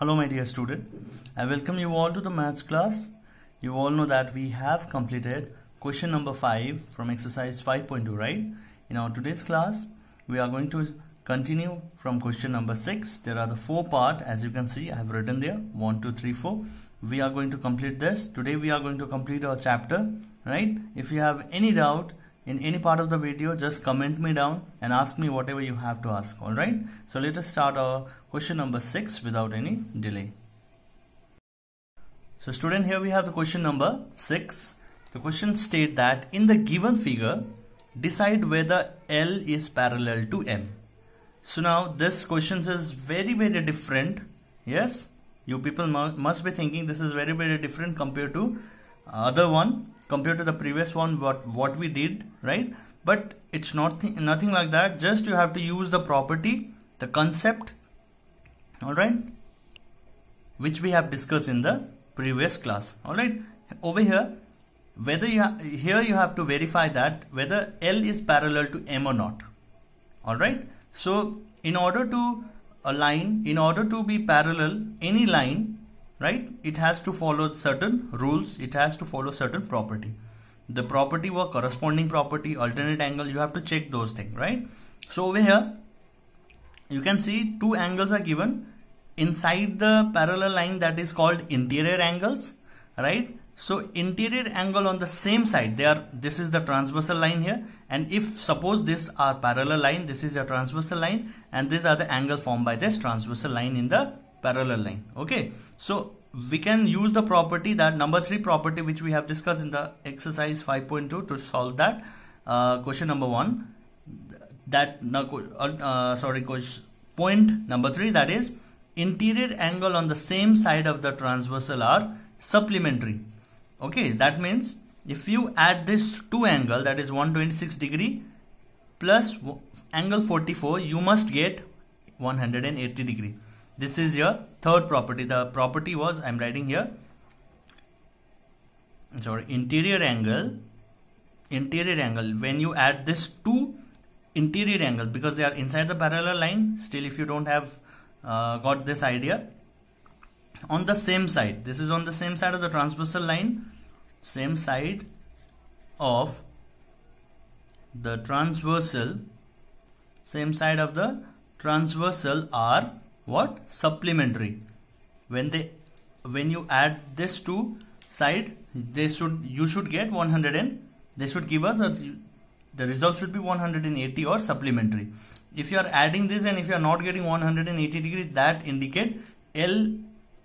Hello my dear student, I welcome you all to the maths class. You all know that we have completed question number 5 from exercise 5.2, right? In our today's class, we are going to continue from question number 6. There are the 4 parts, as you can see, I have written there 1, 2, 3, 4. We are going to complete this. Today we are going to complete our chapter, right? If you have any doubt in any part of the video, just comment me down and ask me whatever you have to ask. All right, so let us start our question number 6 without any delay. So student, here we have the question number 6. The question states that in the given figure, decide whether L is parallel to M. So now this question is very different. Yes, you people must be thinking this is very different compared to other one, compared to the previous one what we did, right? But it's nothing like that. Just you have to use the property, the concept, all right, which we have discussed in the previous class. All right, over here, whether you have to verify that whether L is parallel to M or not. All right, so in order to be parallel any line, right, it has to follow certain rules, it has to follow certain property. The property were corresponding property, alternate angle, you have to check those things, right? So over here you can see two angles are given inside the parallel line, that is called interior angles, right? So interior angle on the same side, this is the transversal line here, and if suppose this are parallel line, this is a transversal line, and these are the angle formed by this transversal line in the parallel line. Okay, so we can use the property, that number 3 property, which we have discussed in the exercise 5.2 to solve that question number 1. Point number 3, that is interior angle on the same side of the transversal are supplementary. Okay, that means if you add this two angle, that is 126 degree plus angle 44, you must get 180 degree. This is your third property. The property was, I'm writing here, sorry, interior angle, when you add this two interior angle, because they are inside the parallel line, still if you don't have got this idea, on the same side, this is on the same side of the transversal line, same side of the transversal, are what? Supplementary. When you add this two side, you should get 100, and they should give us the result should be 180 or supplementary. If you are adding this and if you are not getting 180 degree, that indicate L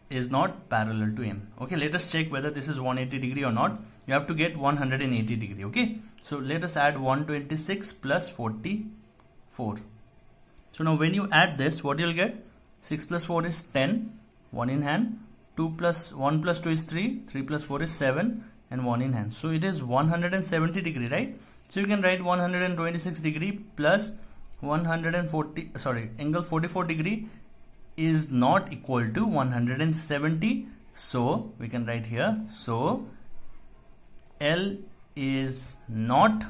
is not parallel to M. Okay, let us check whether this is 180 degree or not. You have to get 180 degree. Okay, so let us add 126 plus 44. So now when you add this, what you'll get? 6 plus 4 is 10, 1 in hand. 1 plus 2 is 3, 3 plus 4 is 7, and 1 in hand. So it is 170 degree, right? So you can write 126 degree plus angle 44 degree is not equal to 170. So we can write here, so L is not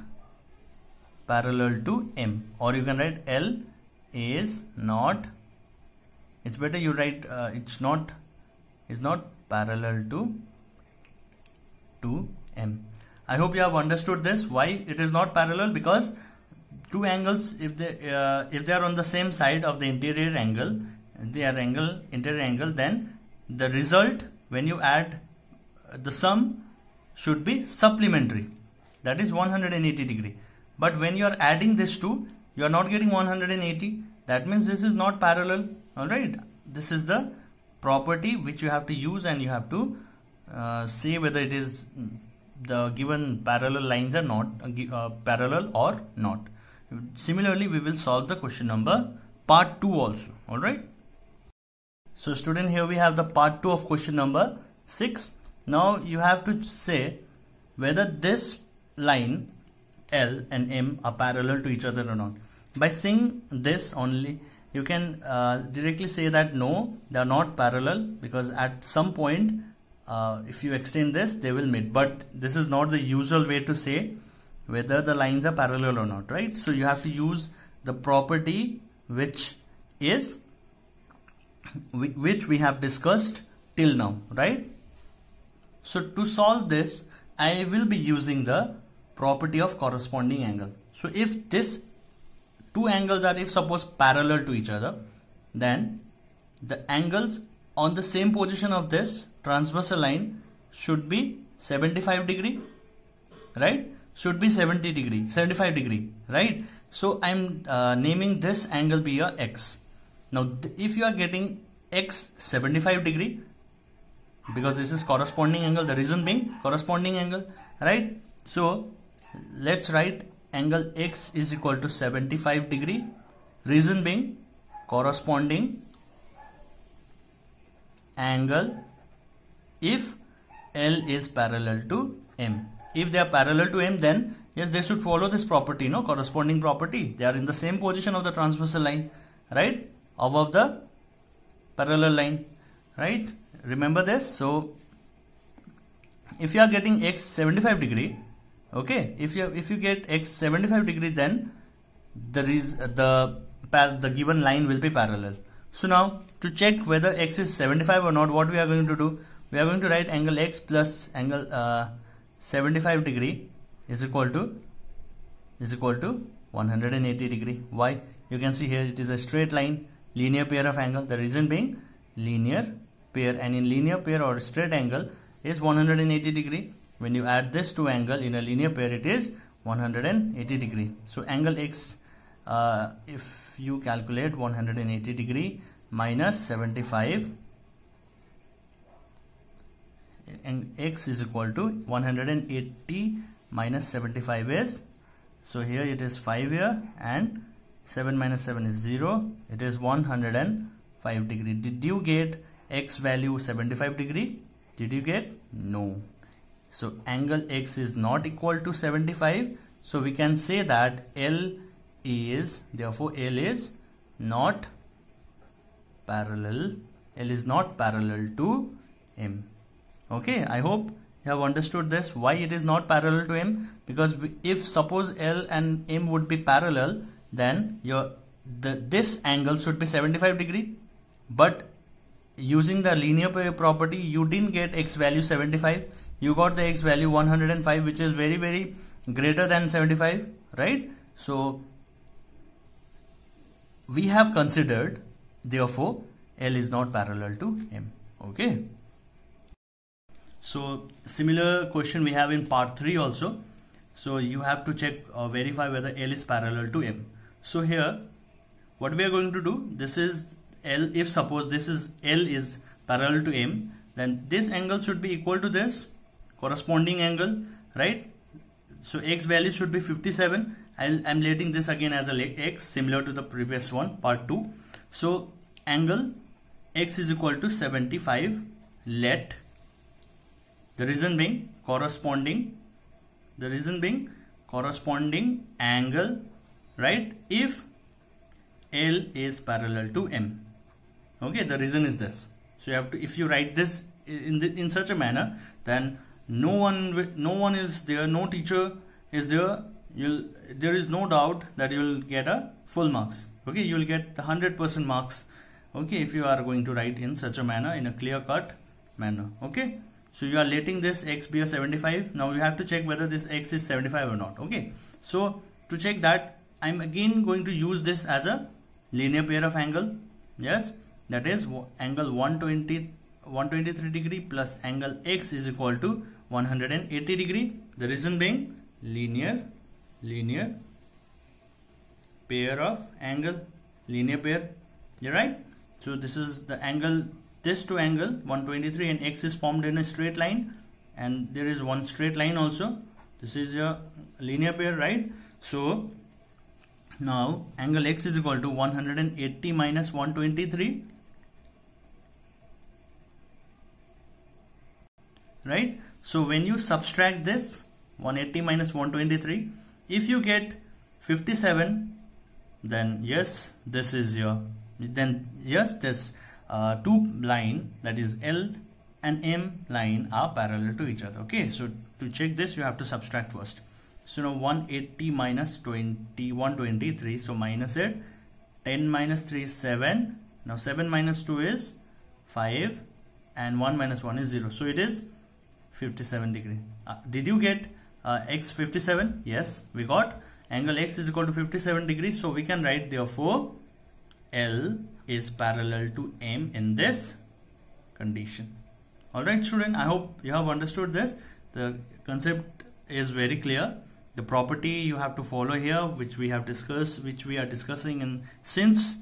parallel to M, or you can write L is not, it's better you write is not parallel to M. I hope you have understood this, why it is not parallel, because two angles, if they are on the same side of the interior angle, interior angle, then the result when you add the sum should be supplementary, that is 180 degree. But when you are adding this two, you are not getting 180, that means this is not parallel. All right, this is the property which you have to use, and you have to say whether it is the given parallel lines are not parallel or not. Similarly, we will solve the question number part 2 also. All right, so student, here we have the part 2 of question number 6. Now you have to say whether this line L and M are parallel to each other or not. By saying this only, you can directly say that no, they are not parallel, because at some point if you extend this, they will meet. But this is not the usual way to say whether the lines are parallel or not, right? So you have to use the property which is which we have discussed till now, right? So to solve this, I will be using the property of corresponding angle. So if this two angles are, if suppose parallel to each other, then the angles on the same position of this transversal line should be 75 degree, right? Should be 75 degree, right? So I'm naming this angle be a x. Now if you are getting x 75 degree, because this is corresponding angle, the reason being corresponding angle, right? So let's write angle x is equal to 75 degree, reason being corresponding angle if L is parallel to M. If they are parallel to M, then yes, they should follow this property, no, corresponding property. They are in the same position of the transversal line, right, above the parallel line, right? Remember this. So if you are getting x 75 degree, okay, if you get x 75 degree, then the given line will be parallel. So now to check whether x is 75 or not, what we are going to do, we are going to write angle x plus angle 75 degree is equal to 180 degree. Why? You can see here it is a straight line, linear pair of angle. The reason being linear pair, and in linear pair or straight angle is 180 degree. When you add this two angle in a linear pair, it is 180 degree. So angle x, if you calculate 180 degree minus 75, and x is equal to 180 minus 75 is, so here it is 5 here, and 7 minus 7 is 0, it is 105 degree. Did you get x value 75 degree? Did you get? No. So angle x is not equal to 75, so we can say that L is, therefore L is not parallel, L is not parallel to M. Okay, I hope you have understood this, why it is not parallel to M, because if suppose L and M would be parallel, then this angle should be 75 degree, but using the linear pair property, you didn't get x value 75, you got the x value 105, which is very, very greater than 75, right? So we have considered, therefore L is not parallel to M. Okay, so similar question we have in part 3 also. So you have to check or verify whether L is parallel to M. So here what we are going to do, this is L. If suppose this is L is parallel to M, then this angle should be equal to this corresponding angle, right? So x value should be 57. I'm letting this again as a x, similar to the previous one, part 2. So angle x is equal to 75. Let the reason being corresponding angle, right, if L is parallel to M. Okay, the reason is this. So you have to, if you write this in such a manner, then no teacher is there, there is no doubt that you will get a full marks. Okay, you will get the 100% marks. Okay, if you are going to write in such a manner, in a clear cut manner. Okay, so you are letting this x be a 75. Now you have to check whether this x is 75 or not. Okay, so to check that, I'm again going to use this as a linear pair of angle. Yes, that is angle 123 degree plus angle x is equal to 180 degree. The reason being linear pair of angle, linear pair. You're right. So this is the angle, this two angle 123, and x is formed in a straight line, and there is one straight line also. This is your linear pair, right? So now angle x is equal to 180 minus 123, right? So when you subtract this 180 minus 123, if you get 57, then yes, this is your, then yes, this two line, that is L and M line, are parallel to each other. Okay, so to check this, you have to subtract first. So now 180 minus 123, so minus it, 10 minus 3 is 7, Now 7 minus 2 is 5 and 1 minus 1 is 0. So it is 57 degree. Did you get x 57? Yes, we got angle x is equal to 57 degrees. So we can write therefore L is parallel to M in this condition. Alright student, I hope you have understood this. The concept is very clear. The property you have to follow here, which we have discussed, which we are discussing, and since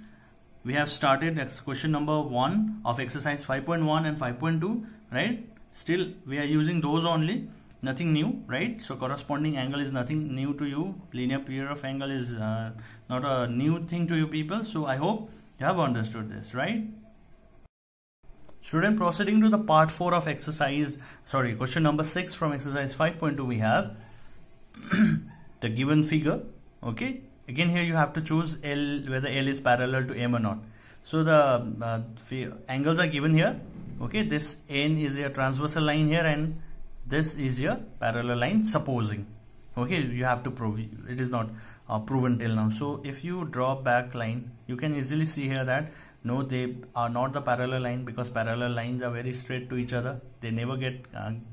we have started question number 1 of exercise 5.1 and 5.2, right? Still we are using those only, nothing new, right? So corresponding angle is nothing new to you. Linear period of angle is not a new thing to you people. So I hope you have understood this, right? Student, proceeding to the part 4 of question number 6 from exercise 5.2, we have the given figure. Okay, again here you have to choose L, whether L is parallel to M or not. So the angles are given here. Okay, this N is your transversal line here and this is your parallel line, supposing. Okay, you have to prove it is not proven till now. So if you draw back line, you can easily see here that no, they are not the parallel line, because parallel lines are very straight to each other. They never get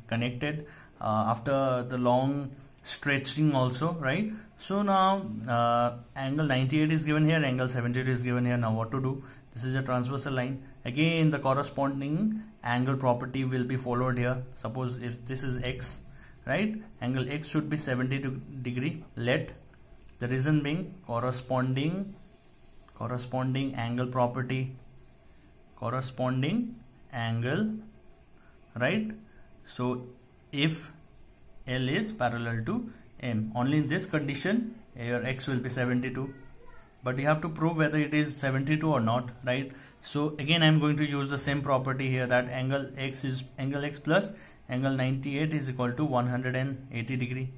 connected after the long stretching also, right? So now angle 98 is given here, angle 72 is given here. Now what to do? This is a transversal line. Again the corresponding angle property will be followed here. Suppose if this is x, right, angle x should be 72 degree. Let the reason being corresponding angle property, corresponding angle, right? So if L is parallel to M, only in this condition your x will be 72, but you have to prove whether it is 72 or not, right? So again I am going to use the same property here, that angle x plus angle 98 is equal to 180 degree.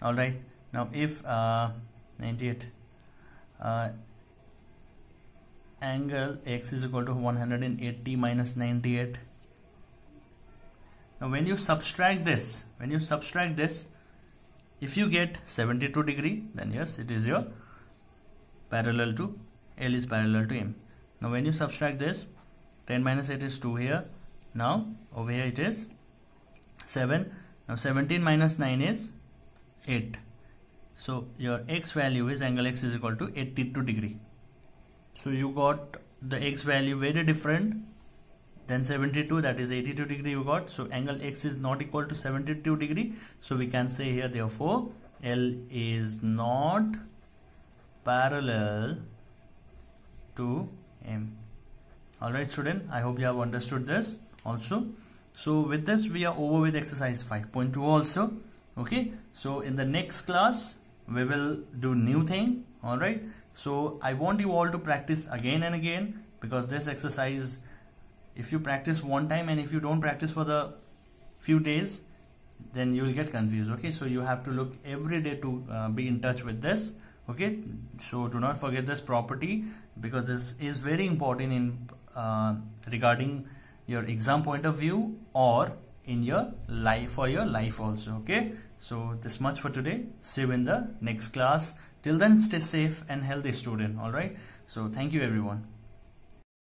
All right, now if 98 angle x is equal to 180 minus 98. Now when you subtract this, if you get 72 degree, then yes, it is your parallel to L is parallel to M. Now when you subtract this, 10 minus 8 is 2 here. Now over here it is 7. Now 17 minus 9 is 8. So your x value is, angle x is equal to 82 degree. So you got the x value very different than 72, that is 82 degree you got. So angle x is not equal to 72 degree. So we can say here therefore L is not parallel to M. Alright student, I hope you have understood this also. So with this we are over with exercise 5.2 also. Okay, so in the next class we will do new thing. Alright, so I want you all to practice again and again, because this exercise, if you practice one time and if you don't practice for the few days, then you will get confused. Okay, so you have to look every day to be in touch with this. Okay, so do not forget this property, because this is very important in regarding your exam point of view or in your life, for your life also. Okay, so this much for today. See you in the next class. Till then, stay safe and healthy student. All right, so thank you everyone.